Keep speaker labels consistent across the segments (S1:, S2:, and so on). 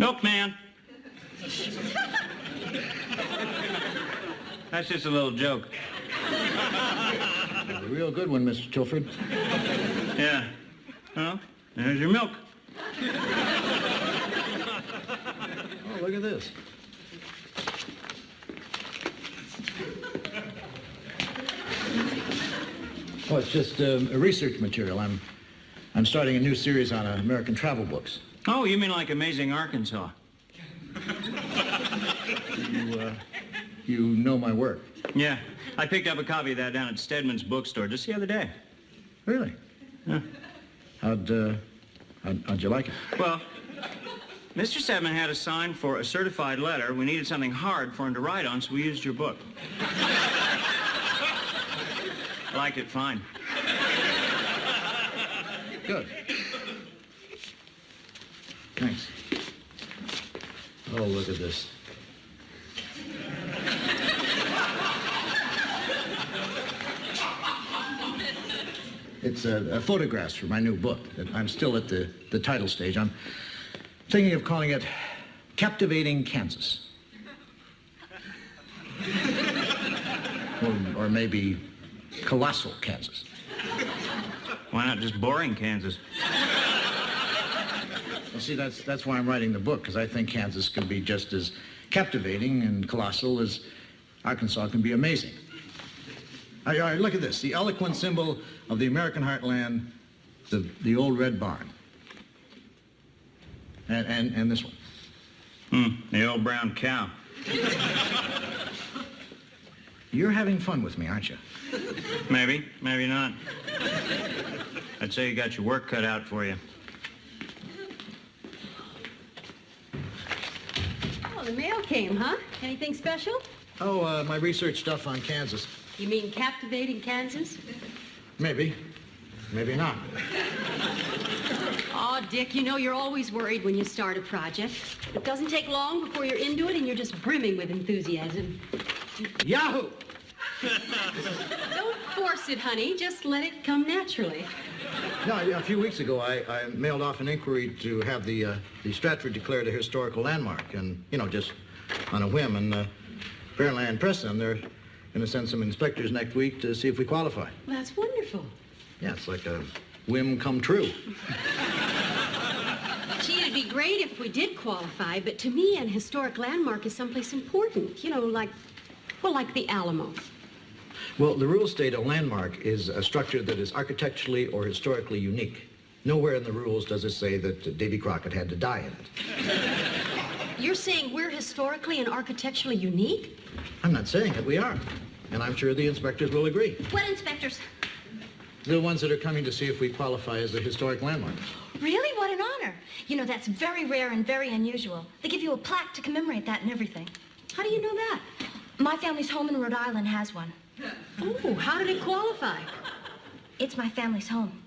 S1: Milkman. That's just a little joke.
S2: A real good one, Mr. Tilford.
S1: Yeah. Well, there's your milk.
S2: Oh, look at this. Oh, it's just a research material. I'm starting a new series on American travel books.
S1: Oh, you mean like Amazing Arkansas?
S2: You know my work.
S1: Yeah. I picked up a copy of that down at Stedman's bookstore just the other day.
S2: Really?
S1: Yeah.
S2: How'd you like it?
S1: Well, Mr. Stedman had us sign for a certified letter. We needed something hard for him to write on, so we used your book. I liked it fine.
S2: Good. Thanks. Oh, look at this. It's photographs for my new book. I'm still at the title stage. I'm thinking of calling it Captivating Kansas. Or maybe Colossal Kansas.
S1: Why not just Boring Kansas?
S2: Well, see, that's why I'm writing the book, because I think Kansas can be just as captivating and colossal as Arkansas can be amazing. All right, look at this. The eloquent symbol of the American heartland, the old red barn. And this one.
S1: The old brown cow.
S2: You're having fun with me, aren't you?
S1: Maybe, maybe not. I'd say you got your work cut out for you.
S3: Oh, the mail came, huh? Anything special?
S2: Oh, my research stuff on Kansas.
S3: You mean Captivating Kansas?
S2: Maybe. Maybe not.
S3: Oh, Dick, you know you're always worried when you start a project. It doesn't take long before you're into it and you're just brimming with enthusiasm.
S2: Yahoo!
S3: Don't force it, honey. Just let it come naturally.
S2: No, a few weeks ago, I mailed off an inquiry to have the Stratford declared a historical landmark, and, you know, just on a whim, and Fairland pressed them. They're going to send some inspectors next week to see if we qualify.
S3: Well, that's wonderful.
S2: Yeah, it's like a whim come true.
S3: Gee, it'd be great if we did qualify, but to me, an historic landmark is someplace important. You know, like the Alamo.
S2: Well, the rules state a landmark is a structure that is architecturally or historically unique. Nowhere in the rules does it say that Davy Crockett had to die in it.
S3: You're saying we're historically and architecturally unique?
S2: I'm not saying it, we are. And I'm sure the inspectors will agree.
S4: What inspectors?
S2: The ones that are coming to see if we qualify as a historic landmark.
S4: Really? What an honor. You know, that's very rare and very unusual. They give you a plaque to commemorate that and everything.
S3: How do you know that?
S4: My family's home in Rhode Island has one.
S3: Oh, how did it qualify?
S4: It's my family's home.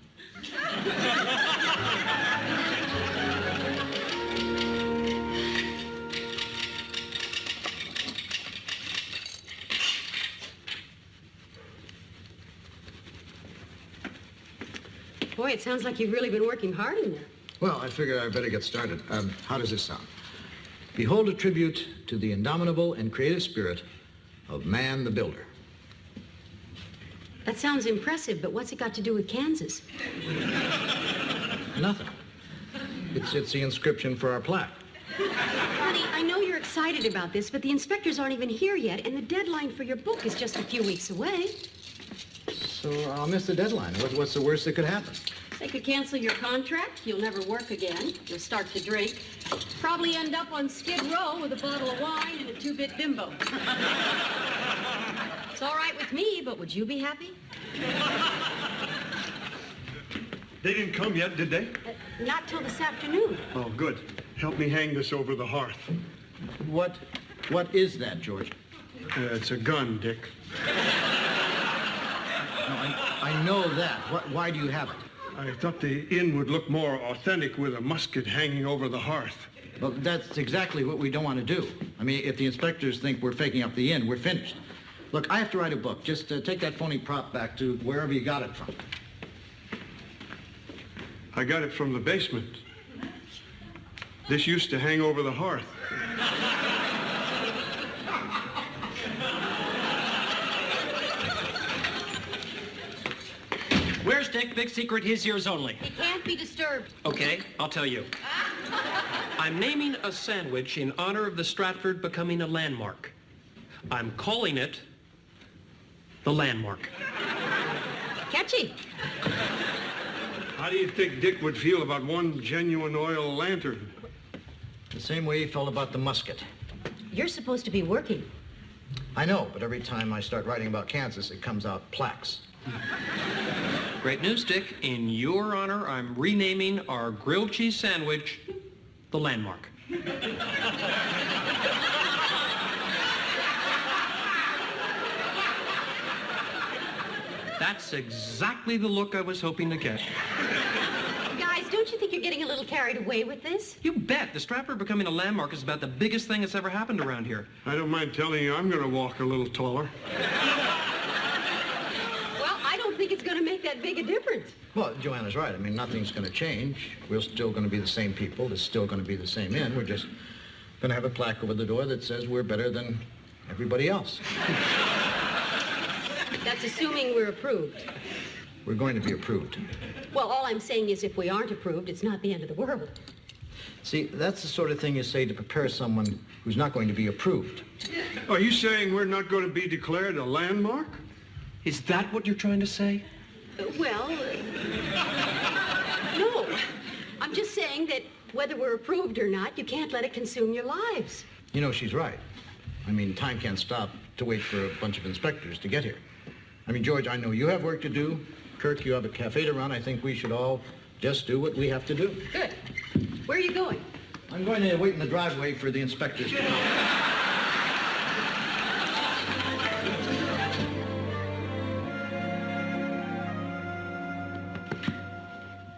S3: Boy, it sounds like you've really been working hard in there.
S2: Well, I figure I better get started. How does this sound? Behold a tribute to the indomitable and creative spirit of man the builder.
S3: That sounds impressive, but what's it got to do with Kansas?
S2: Nothing. It's the inscription for our plaque.
S3: Honey, I know you're excited about this, but the inspectors aren't even here yet, and the deadline for your book is just a few weeks away.
S2: So I'll miss the deadline. What's the worst that could happen?
S3: They could cancel your contract. You'll never work again. You'll start to drink. Probably end up on Skid Row with a bottle of wine and a 2-bit bimbo. It's all right with me, but would you be happy?
S5: They didn't come yet, did they?
S3: Not till this afternoon.
S5: Oh, good. Help me hang this over the hearth.
S2: What is that, George?
S5: It's a gun, Dick.
S2: No, I know that. Why do you have it?
S5: I thought the inn would look more authentic with a musket hanging over the hearth.
S2: Well, that's exactly what we don't want to do. I mean, if the inspectors think we're faking up the inn, we're finished. Look, I have to write a book. Just take that phony prop back to wherever you got it from.
S5: I got it from the basement. This used to hang over the hearth.
S6: Where's Dick? Big secret, his ears only.
S3: He can't be disturbed.
S6: Okay, I'll tell you. I'm naming a sandwich in honor of the Stratford becoming a landmark. I'm calling it the Landmark.
S3: Catchy.
S5: How do you think Dick would feel about one genuine oil lantern?
S2: The same way he felt about the musket.
S3: You're supposed to be working.
S2: I know, but every time I start writing about Kansas, it comes out plaques.
S6: Great news, Dick. In your honor, I'm renaming our grilled cheese sandwich the Landmark. That's exactly the look I was hoping to get.
S3: Guys, don't you think you're getting a little carried away with this?
S6: You bet. The Stratford becoming a landmark is about the biggest thing that's ever happened around here.
S5: I don't mind telling you, I'm going to walk a little taller.
S3: Well, I don't think it's going to make that big a difference.
S2: Well, Joanna's right. I mean, nothing's going to change. We're still going to be the same people. There's still going to be the same inn. We're just going to have a plaque over the door that says we're better than everybody else.
S3: That's assuming we're approved.
S2: We're going to be approved.
S3: Well, all I'm saying is if we aren't approved, it's not the end of the world.
S2: See, that's the sort of thing you say to prepare someone who's not going to be approved.
S5: Are you saying we're not going to be declared a landmark?
S6: Is that what you're trying to say?
S3: Well, no. I'm just saying that whether we're approved or not, you can't let it consume your lives.
S2: You know, she's right. I mean, time can't stop to wait for a bunch of inspectors to get here. I mean, George, I know you have work to do. Kirk, you have a cafe to run. I think we should all just do what we have to do.
S3: Good. Where are you going?
S2: I'm going to wait in the driveway for the inspectors to come.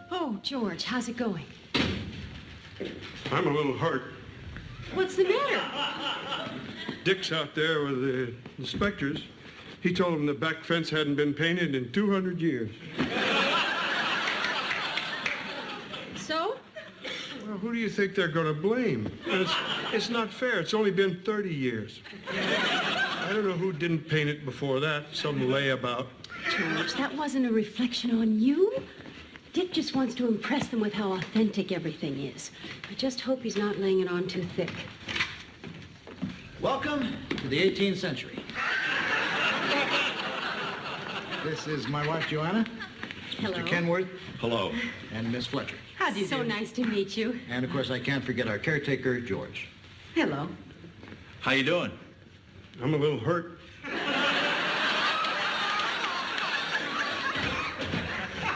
S3: Oh, George, how's it going?
S5: I'm a little hurt.
S3: What's the matter?
S5: Dick's out there with the inspectors. He told them the back fence hadn't been painted in 200 years.
S3: So?
S5: Well, who do you think they're going to blame? It's not fair. It's only been 30 years. I don't know who didn't paint it before that. Some layabout.
S3: George, that wasn't a reflection on you. Dick just wants to impress them with how authentic everything is. I just hope he's not laying it on too thick.
S2: Welcome to the 18th century. This is my wife, Joanna.
S3: Hello.
S2: Mr. Kenworth.
S7: Hello.
S2: And Miss Fletcher.
S3: How do you do? So nice to meet you.
S2: And, of course, I can't forget our caretaker, George.
S3: Hello.
S7: How you doing?
S5: I'm a little hurt.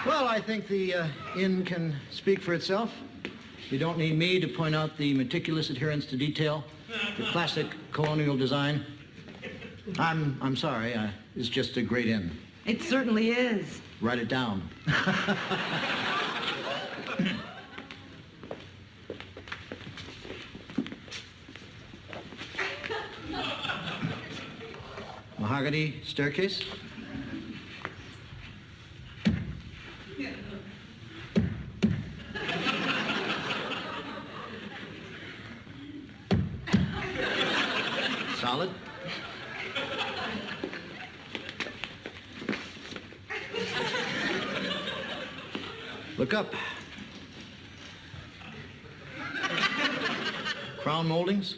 S2: Well, I think the inn can speak for itself. You don't need me to point out the meticulous adherence to detail, the classic colonial design. I'm sorry. It's just a great inn.
S8: It certainly is.
S2: Write it down. Mahogany staircase. Solid. Look up. Crown moldings.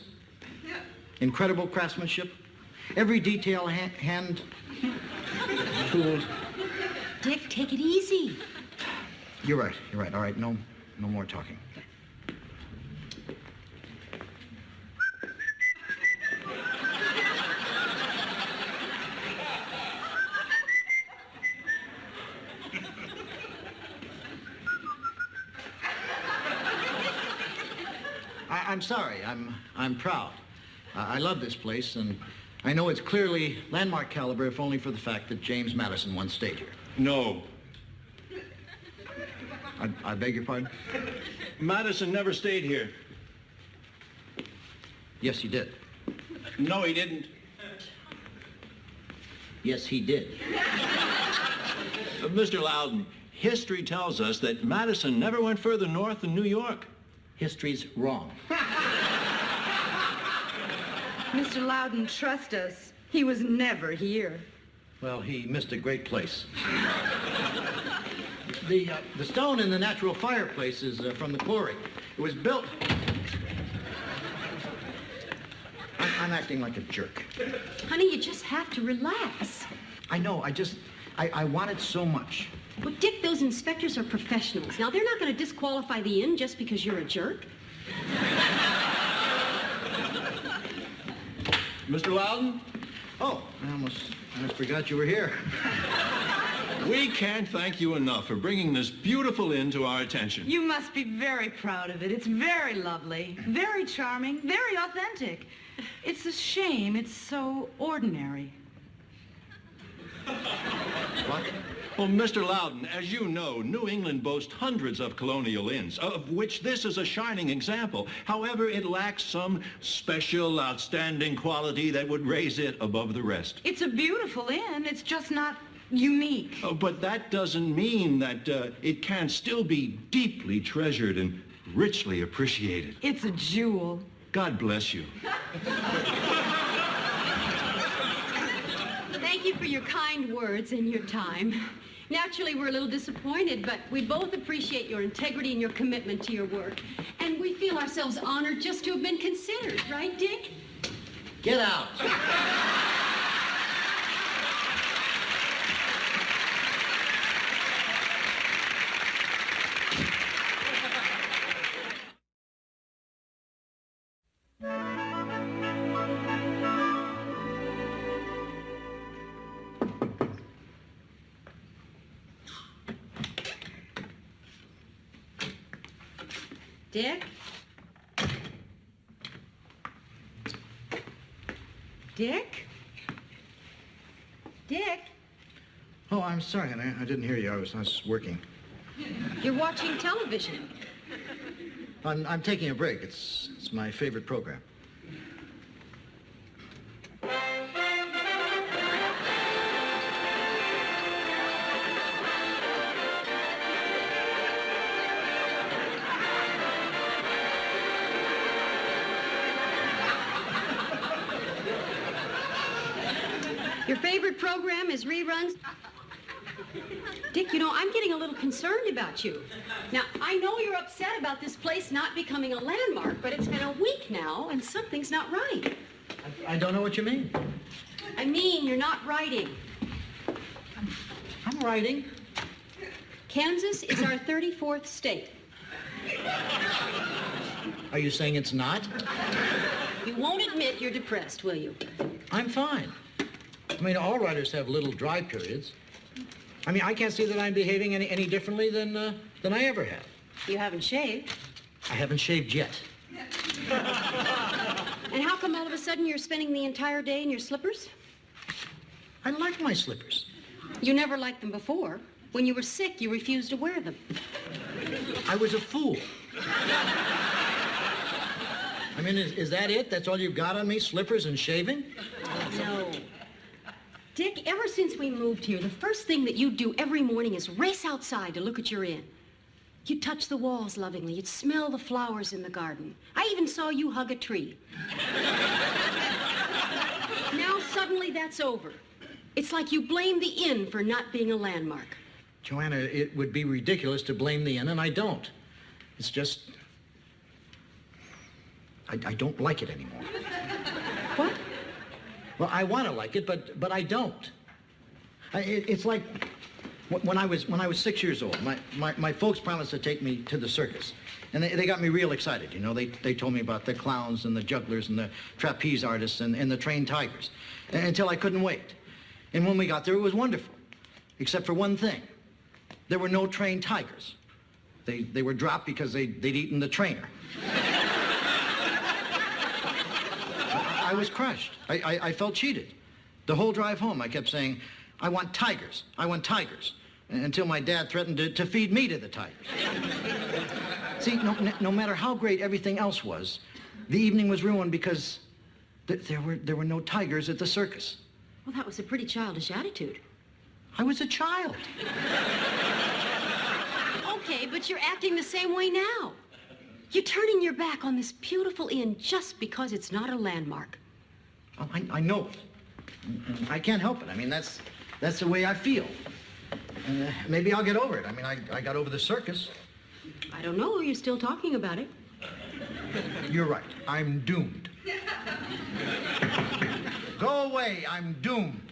S2: Incredible craftsmanship. Every detail hand tooled.
S3: Dick, take it easy.
S2: You're right. All right, no more talking. I'm sorry. I'm proud. I love this place, and I know it's clearly landmark caliber, if only for the fact that James Madison once stayed here.
S7: No.
S2: I beg your pardon?
S7: Madison never stayed here.
S2: Yes, he did.
S7: No, he didn't.
S2: Yes, he did.
S7: Mr. Loudon, history tells us that Madison never went further north than New York.
S2: History's wrong.
S8: Mr. Loudon, trust us. He was never here.
S2: Well, he missed a great place. The stone in the natural fireplace is from the quarry. It was built... I'm acting like a jerk.
S3: Honey, you just have to relax.
S2: I know, I want it so much.
S3: Well, Dick, those inspectors are professionals. Now, they're not going to disqualify the inn just because you're a jerk.
S7: Mr. Loudon,
S2: Oh, I almost forgot you were here.
S7: we can't thank you enough for bringing this beautiful inn to our attention.
S8: You must be very proud of it. It's very lovely, very charming, very authentic. It's a shame it's so ordinary.
S2: What?
S7: Well, Mr. Loudon, as you know, New England boasts hundreds of colonial inns, of which this is a shining example. However, it lacks some special, outstanding quality that would raise it above the rest.
S8: It's a beautiful inn. It's just not unique.
S7: Oh, but that doesn't mean that it can't still be deeply treasured and richly appreciated.
S8: It's a jewel.
S7: God bless you.
S3: Thank you for your kind words and your time. Naturally, we're a little disappointed, but we both appreciate your integrity and your commitment to your work. And we feel ourselves honored just to have been considered, right, Dick?
S2: Get out.
S3: Dick? Dick? Dick?
S2: Oh, I'm sorry, honey. I didn't hear you. I was working.
S3: You're watching television.
S2: I'm taking a break. It's my favorite program.
S3: Your favorite program is reruns? Dick, you know, I'm getting a little concerned about you. Now, I know you're upset about this place not becoming a landmark, but it's been a week now, and something's not right.
S2: I don't know what you mean.
S3: I mean, you're not writing.
S2: I'm writing.
S3: Kansas is our 34th state.
S2: Are you saying it's not?
S3: You won't admit you're depressed, will you?
S2: I'm fine. I mean, all writers have little dry periods. I mean, I can't see that I'm behaving any differently than I ever have.
S3: You haven't shaved.
S2: I haven't shaved yet.
S3: And how come all of a sudden you're spending the entire day in your slippers?
S2: I like my slippers.
S3: You never liked them before. When you were sick, you refused to wear them.
S2: I was a fool. I mean, is that it? That's all you've got on me? Slippers and shaving?
S3: No. Dick, ever since we moved here, the first thing that you do every morning is race outside to look at your inn. You'd touch the walls lovingly. You'd smell the flowers in the garden. I even saw you hug a tree. Now suddenly that's over. It's like you blame the inn for not being a landmark.
S2: Joanna, it would be ridiculous to blame the inn, and I don't. It's just... I don't like it anymore.
S3: What?
S2: Well, I want to like it, but I don't. It's like when I was 6 years old. My folks promised to take me to the circus, and they got me real excited. You know, they told me about the clowns and the jugglers and the trapeze artists and the trained tigers, until I couldn't wait. And when we got there, it was wonderful, except for one thing: there were no trained tigers. They were dropped because they'd eaten the trainer. I was crushed. I felt cheated. The whole drive home, I kept saying, I want tigers. I want tigers. Until my dad threatened to feed me to the tigers. See, no matter how great everything else was, the evening was ruined because there were no tigers at the circus.
S3: Well, that was a pretty childish attitude.
S2: I was a child.
S3: Okay, but you're acting the same way now. You're turning your back on this beautiful inn just because it's not a landmark.
S2: Oh, I know it. I can't help it. I mean, that's the way I feel. Maybe I'll get over it. I mean, I got over the circus.
S3: I don't know. You're still talking about it.
S2: You're right. I'm doomed. Go away. I'm doomed.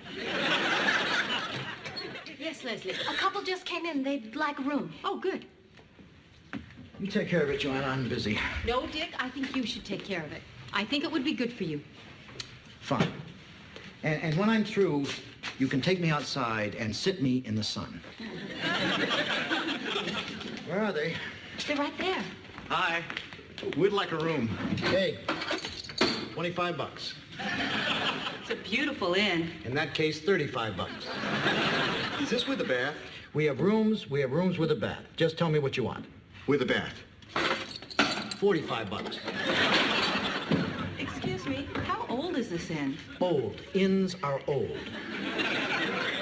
S3: Yes, Leslie.
S4: A couple just came in. They'd like a room.
S3: Oh, good.
S2: You take care of it, Joanna. I'm busy.
S3: No, Dick, I think you should take care of it. I think it would be good for you.
S2: Fine. And when I'm through, you can take me outside and sit me in the sun. Where are they?
S4: They're right there.
S2: Hi. We'd like a room. Okay. $25.
S8: It's a beautiful inn.
S2: In that case, $35.
S9: Is this with a bath?
S2: We have rooms with a bath. Just tell me what you want.
S9: With a bath.
S2: $45.
S8: Excuse me, how old is this inn?
S2: Old. Inns are old.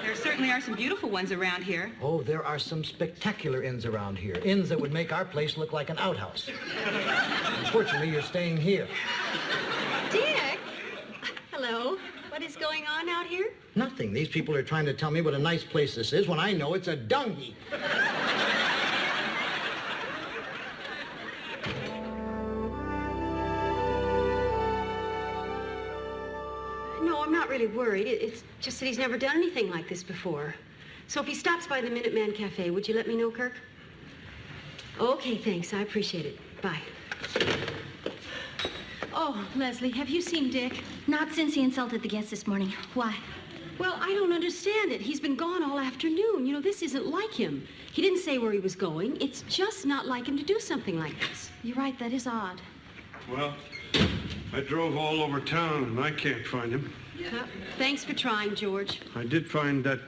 S8: There certainly are some beautiful ones around here.
S2: Oh, there are some spectacular inns around here. Inns that would make our place look like an outhouse. Unfortunately, you're staying here.
S3: Dick! Hello. What is going on out here?
S2: Nothing. These people are trying to tell me what a nice place this is when I know it's a dung heap.
S3: No, I'm not really worried. It's just that he's never done anything like this before. So if he stops by the Minuteman Cafe, would you let me know, Kirk? Okay, thanks. I appreciate it. Bye. Oh, Leslie, have you seen Dick?
S4: Not since he insulted the guests this morning. Why?
S3: Well, I don't understand it. He's been gone all afternoon. You know, this isn't like him. He didn't say where he was going. It's just not like him to do something like this.
S4: You're right, that is odd.
S5: Well, I drove all over town and I can't find him.
S3: Well, thanks for trying, George.
S5: I did find that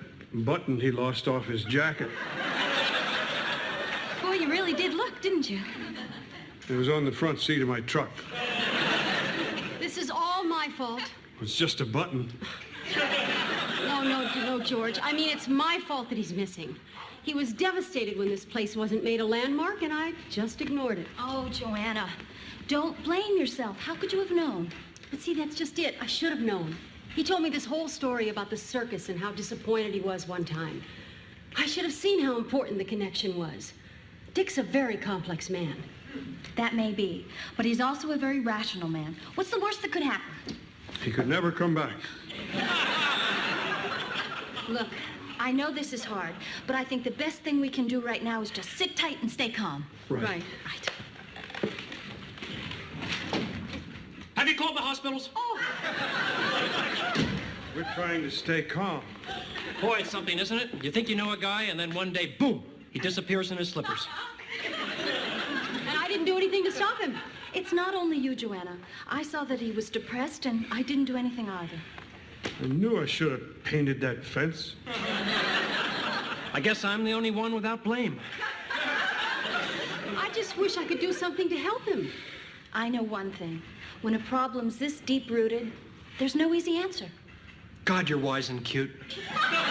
S5: button he lost off his jacket.
S4: Boy, you really did look, didn't you?
S5: It was on the front seat of my truck.
S3: This is all my fault.
S5: It's just a button.
S3: No, George. I mean, it's my fault that he's missing. He was devastated when this place wasn't made a landmark, and I just ignored it.
S4: Oh, Joanna, don't blame yourself. How could you have known?
S3: But see, that's just it. I should have known. He told me this whole story about the circus and how disappointed he was one time. I should have seen how important the connection was. Dick's a very complex man.
S4: That may be, but he's also a very rational man. What's the worst that could happen?
S5: He could never come back.
S4: Look, I know this is hard, but I think the best thing we can do right now is just sit tight and stay calm.
S5: Right.
S6: Have you called the hospitals?
S4: Oh,
S5: We're trying to stay calm.
S6: Boy, it's something, isn't it? You think you know a guy, and then one day, boom, he disappears in his slippers.
S3: And I didn't do anything to stop him.
S4: it's not only you, Joanna. I saw that he was depressed, and I didn't do anything either.
S5: I knew I should have painted that fence.
S6: I guess I'm the only one without blame.
S3: I just wish I could do something to help him.
S4: I know one thing. When a problem's this deep-rooted, there's no easy answer.
S6: God, you're wise and cute.
S3: Well,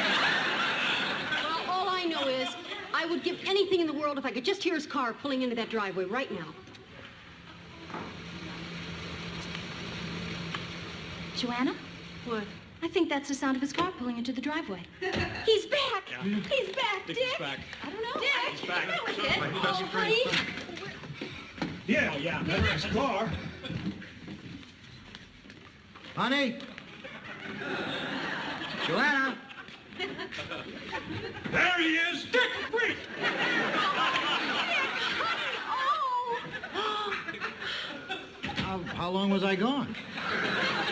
S3: all I know is I would give anything in the world if I could just hear his car pulling into that driveway right now.
S4: Joanna?
S3: What?
S4: I think that's the sound of his car pulling into the driveway. He's back!
S6: Yeah.
S4: He's back, Dick!
S6: Dick's back.
S4: I don't know.
S3: Dick!
S6: He's back.
S4: That was it. Oh, honey.
S5: Yeah, that's his car.
S2: Honey? Joanna?
S5: There he is. Dick, wait!
S2: How long was I gone?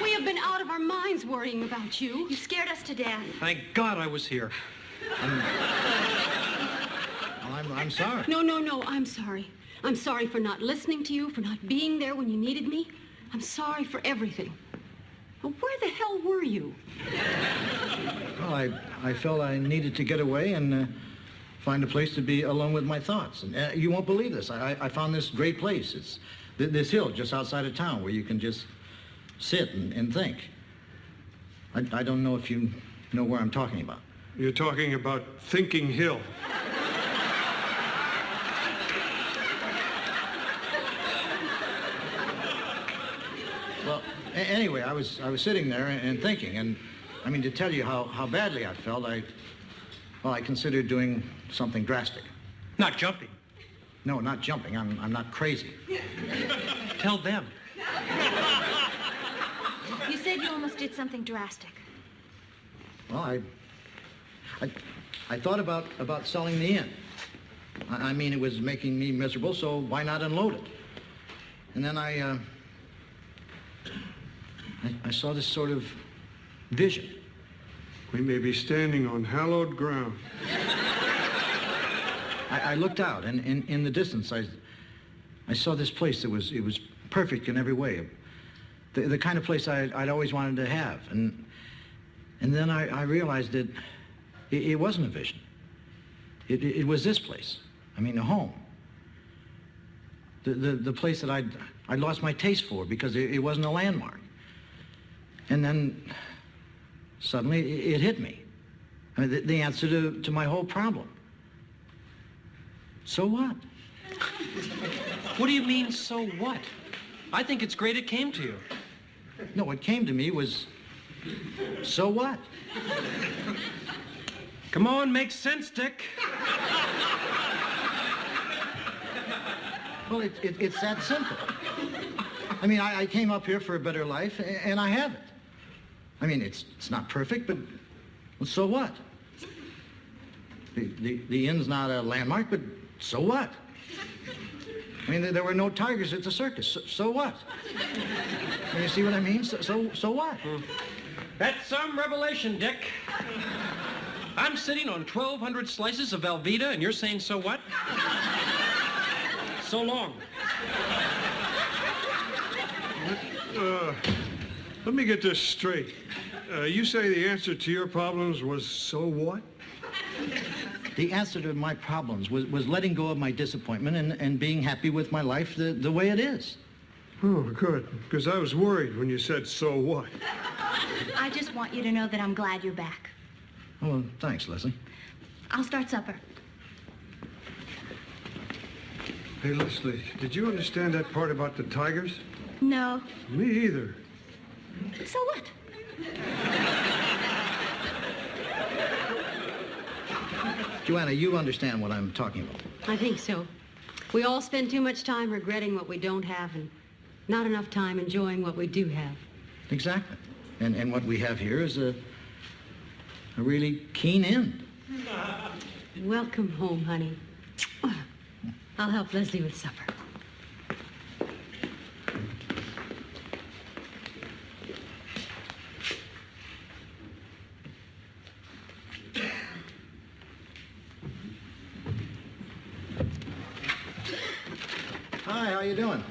S3: We have been out of our minds worrying about you.
S4: You scared us to death.
S6: Thank God I was here.
S2: Well, I'm sorry.
S3: No, I'm sorry. I'm sorry for not listening to you, for not being there when you needed me. I'm sorry for everything. Well, where the hell were you?
S2: Well, I felt I needed to get away and find a place to be alone with my thoughts. And you won't believe this. I found this great place. It's this hill just outside of town where you can just sit and think. I don't know if you know where I'm talking about.
S5: You're talking about Thinking Hill.
S2: Anyway, I was sitting there and thinking, and I mean, to tell you how badly I felt, I considered doing something drastic.
S6: Not jumping.
S2: No, not jumping. I'm not crazy.
S6: Tell them.
S4: You said you almost did something drastic.
S2: Well, I thought about selling the inn. I mean, it was making me miserable, so why not unload it? And then I saw this sort of vision.
S5: We may be standing on hallowed ground.
S2: I looked out, and in the distance, I saw this place that it was perfect in every way. The kind of place I'd always wanted to have. And then I realized that it wasn't a vision. It was this place. I mean, a home. The place that I'd lost my taste for because it wasn't a landmark. And then suddenly it hit me. I mean, the answer to my whole problem. So what?
S6: What do you mean, so what? I think it's great it came to you.
S2: No, what came to me was, so what?
S6: Come on, make sense, Dick.
S2: Well, it's that simple. I mean, I came up here for a better life, and I have it. I mean, it's not perfect, but well, so what? The inn's not a landmark, but so what? I mean, there were no tigers at the circus, so what? You see what I mean? So what?
S6: That's some revelation, Dick. I'm sitting on 1,200 slices of Velveeta, and you're saying, so what? So long.
S5: Let me get this straight. You say the answer to your problems was so what?
S2: The answer to my problems was letting go of my disappointment and being happy with my life the way it is.
S5: Oh, good. Because I was worried when you said, so what?
S4: I just want you to know that I'm glad you're back.
S2: Oh, thanks, Leslie.
S4: I'll start supper.
S5: Hey, Leslie, did you understand that part about the tigers?
S4: No.
S5: Me either.
S4: So what?
S2: Joanna, you understand what I'm talking about.
S3: I think so. We all spend too much time regretting what we don't have and not enough time enjoying what we do have.
S2: Exactly. And what we have here is a really keen end.
S3: Welcome home, honey. I'll help Leslie with supper.
S2: Hi, how you doing?